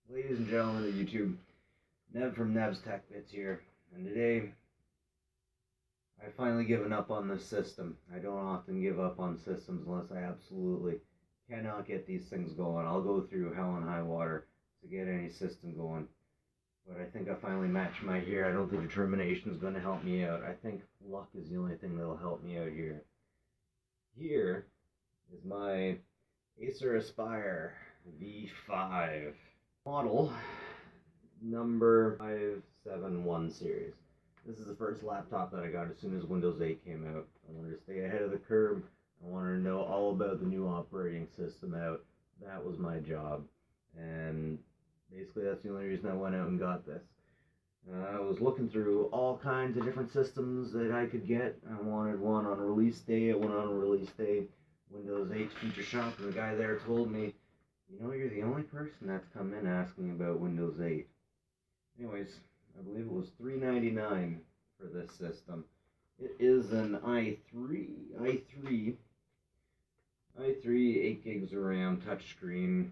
Ladies and gentlemen of YouTube, Nev from Nev's Tech Bits here, and today I've finally given up on this system. I don't often give up on systems unless I absolutely cannot get these things going. I'll go through hell and high water to get any system going, but I think I finally matched my here. I don't think determination is going to help me out. I think luck is the only thing that will help me out here. Here is my Acer Aspire V5 model number 571 series. This is the first laptop that I got as soon as Windows 8 came out. I wanted to stay ahead of the curve. I wanted to know all about the new operating system out. That was my job. And basically that's the only reason I went out and got this. I was looking through all kinds of different systems that I could get. I wanted one on release day. I went on release day, Windows 8 Feature Shop, and the guy there told me, you know, you're the only person that's come in asking about Windows 8. Anyways, I believe it was $3.99 for this system. It is an i3, 8 gigs of RAM, touchscreen.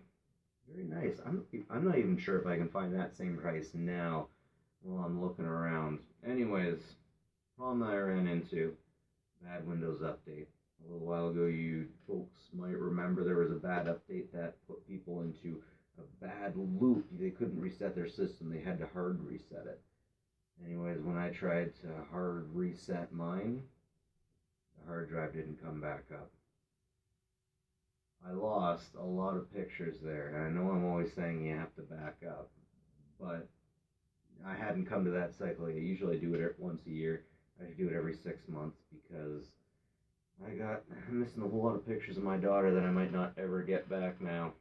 Very nice. I'm not even sure if I can find that same price now while I'm looking around. Anyways, problem that I ran into, bad Windows update. A little while ago, you folks might remember there was a bad update that put people into a bad loop. They couldn't reset their system. They had to hard reset it. Anyways, when I tried to hard reset mine, the hard drive didn't come back up. I lost a lot of pictures there. And I know I'm always saying you have to back up, but I hadn't come to that cycle yet. Usually I do it once a year. I should do it every 6 months because I'm missing a whole lot of pictures of my daughter that I might not ever get back now.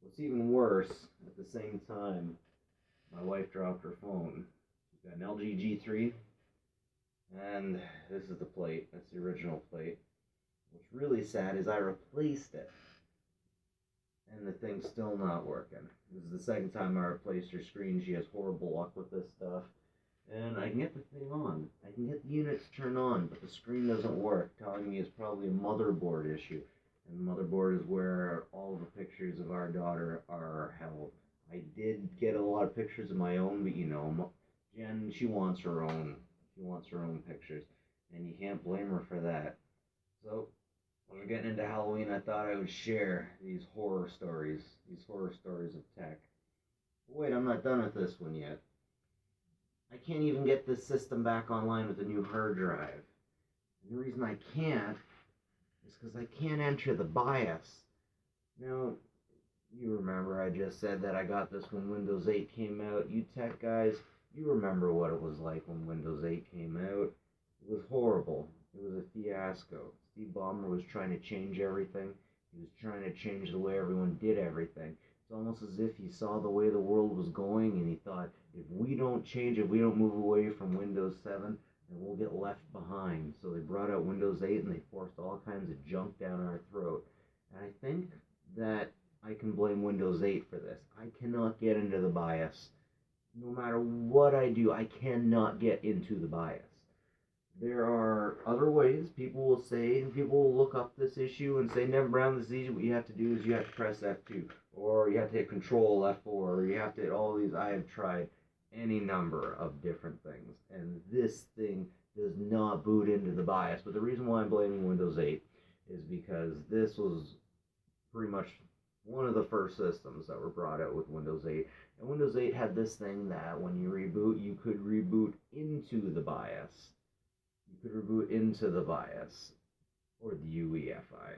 What's even worse, at the same time, my wife dropped her phone. She's got an LG G3, and this is the plate. That's the original plate. What's really sad is I replaced it, and the thing's still not working. This is the second time I replaced her screen. She has horrible luck with this stuff. And I can get the thing on. I can get the units turned on, but the screen doesn't work, telling me it's probably a motherboard issue. And the motherboard is where all the pictures of our daughter are held. I did get a lot of pictures of my own, but you know, Jen, she wants her own. She wants her own pictures, and you can't blame her for that. So, when we're getting into Halloween, I thought I would share these horror stories of tech. But wait, I'm not done with this one yet. I can't even get this system back online with a new hard drive. And the reason I can't is because I can't enter the BIOS. Now, you remember I just said that I got this when Windows 8 came out. You tech guys, you remember what it was like when Windows 8 came out. It was horrible. It was a fiasco. Steve Ballmer was trying to change everything. He was trying to change the way everyone did everything. It's almost as if he saw the way the world was going and he thought, if we don't change, if we don't move away from Windows 7, then we'll get left behind. So they brought out Windows 8 and they forced all kinds of junk down our throat. And I think that I can blame Windows 8 for this. I cannot get into the BIOS. No matter what I do, I cannot get into the BIOS. There are other ways. People will say, and people will look up this issue and say, Never Brown, this is easy. What you have to do is you have to press F2, or you have to hit Control F4, or you have to hit all these. I have tried any number of different things, and this thing does not boot into the BIOS. But the reason why I'm blaming Windows 8 is because this was pretty much one of the first systems that were brought out with Windows 8. And Windows 8 had this thing that when you reboot, you could reboot into the BIOS. You could reboot into the BIOS or the UEFI.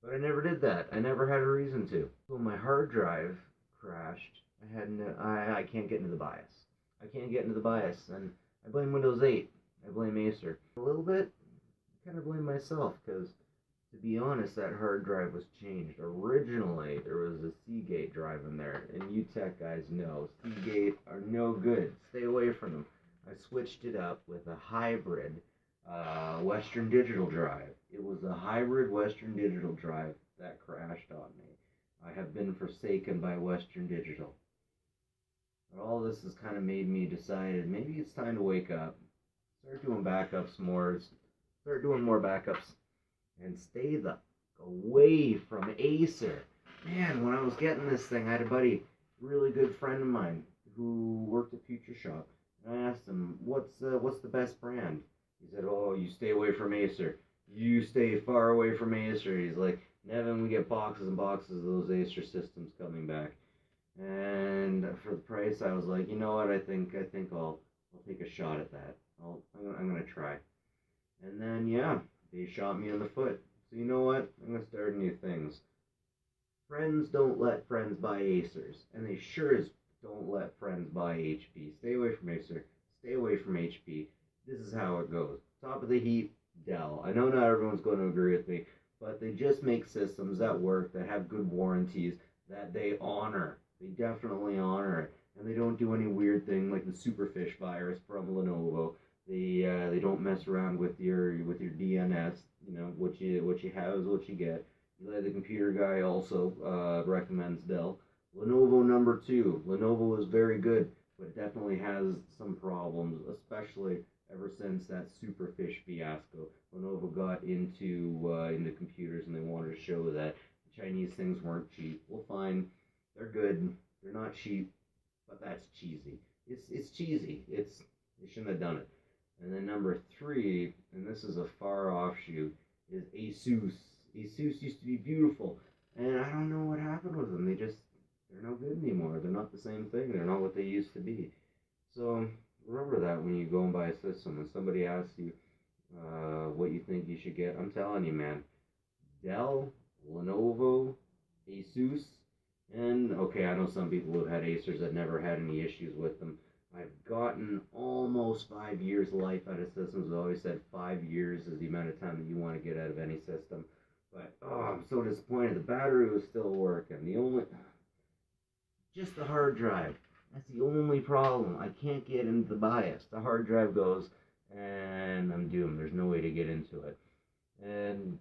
But I never did that. I never had a reason to. When my hard drive crashed, I can't get into the BIOS. I can't get into the BIOS, and I blame Windows 8. I blame Acer. A little bit, I kind of blame myself, because to be honest, that hard drive was changed. Originally, there was a Seagate drive in there, and you tech guys know, Seagate are no good. Stay away from them. I switched it up with a hybrid Western Digital drive. It was a hybrid Western Digital drive that crashed on me. I have been forsaken by Western Digital. But all this has kind of made me decide maybe it's time to wake up, start doing backups more, start doing more backups, and stay the away from Acer. man, when I was getting this thing, I had a buddy, really good friend of mine, who worked at Future Shop. And I asked him, what's the best brand? He said, oh, you stay away from Acer. You stay far away from Acer. He's like, Nevin, we get boxes and boxes of those Acer systems coming back. And for the price, I was like, you know what? I think I'll take a shot at that. I'm gonna try. And then yeah, they shot me in the foot. So you know what? I'm gonna start new things. Friends don't let friends buy Acers, and they sure as don't let friends buy HP. Stay away from Acer. Stay away from HP. This is how it goes. Top of the heap, Dell. I know not everyone's going to agree with me, but they just make systems that work, that have good warranties, that they honor. They definitely honor it, and they don't do any weird thing like the Superfish virus from Lenovo. They don't mess around with your DNS. You know what you have is what you get. The computer guy also recommends Dell. Lenovo number two. Lenovo is very good, but it definitely has some problems, especially ever since that Superfish fiasco. Lenovo got into computers and they wanted to show that Chinese things weren't cheap. Well, fine, they're good. They're not cheap, but that's cheesy. It's cheesy. They shouldn't have done it. And then number three, and this is a far offshoot, is Asus. Asus used to be beautiful, and I don't know what happened with them. They're no good anymore. They're not the same thing. They're not what they used to be. So remember that when you go and buy a system, and somebody asks you what you think you should get. I'm telling you, man, Dell, Lenovo, Asus, and okay, I know some people who have had Acers that never had any issues with them. I've gotten almost 5 years life out of systems. I always said 5 years is the amount of time that you want to get out of any system. But oh, I'm so disappointed. The battery was still working. Just the hard drive. That's the only problem. I can't get into the BIOS. The hard drive goes, and I'm doomed. There's no way to get into it. And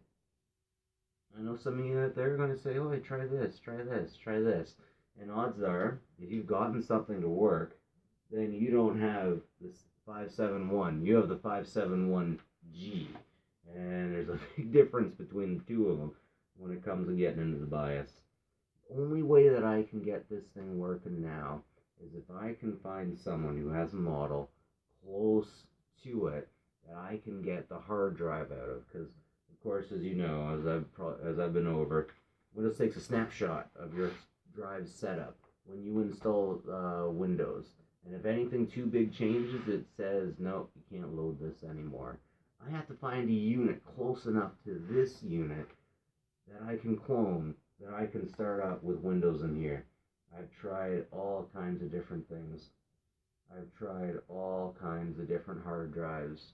I know some of you out there are going to say, oh, try this, try this, try this. And odds are, if you've gotten something to work, then you don't have this 571. You have the 571G. And there's a big difference between the two of them when it comes to getting into the BIOS. The only way that I can get this thing working now is if I can find someone who has a model close to it that I can get the hard drive out of. Because, of course, as you know, as I've been over, Windows takes a snapshot of your drive setup when you install Windows. And if anything too big changes, it says, nope, you can't load this anymore. I have to find a unit close enough to this unit that I can clone, that I can start up with Windows in here. I've tried all kinds of different things. I've tried all kinds of different hard drives.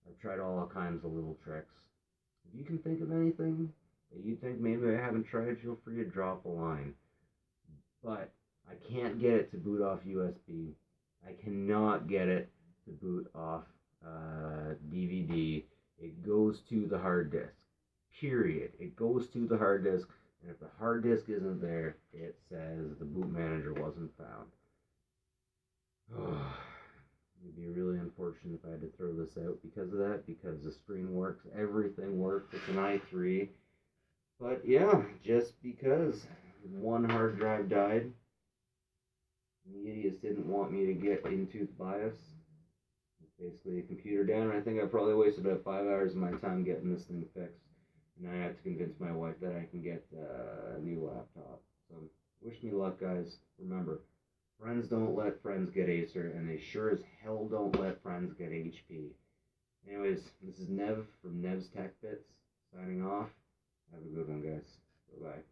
I've tried all kinds of little tricks. If you can think of anything that you think maybe I haven't tried, feel free to drop a line. But I can't get it to boot off USB. I cannot get it to boot off DVD. It goes to the hard disk. Period. It goes to the hard disk, and if the hard disk isn't there, it says the boot manager wasn't found. Oh, it'd be really unfortunate if I had to throw this out because of that, because the screen works, everything works. It's an i3. But yeah, just because one hard drive died, the idiots didn't want me to get into the BIOS. It's basically a computer down, and I think I probably wasted about 5 hours of my time getting this thing fixed. And I had to convince my wife that I can get a new laptop. So, wish me luck, guys. Remember, friends don't let friends get Acer, and they sure as hell don't let friends get HP. Anyways, this is Nev from Nev's Tech Bits, signing off. Have a good one, guys. Bye-bye.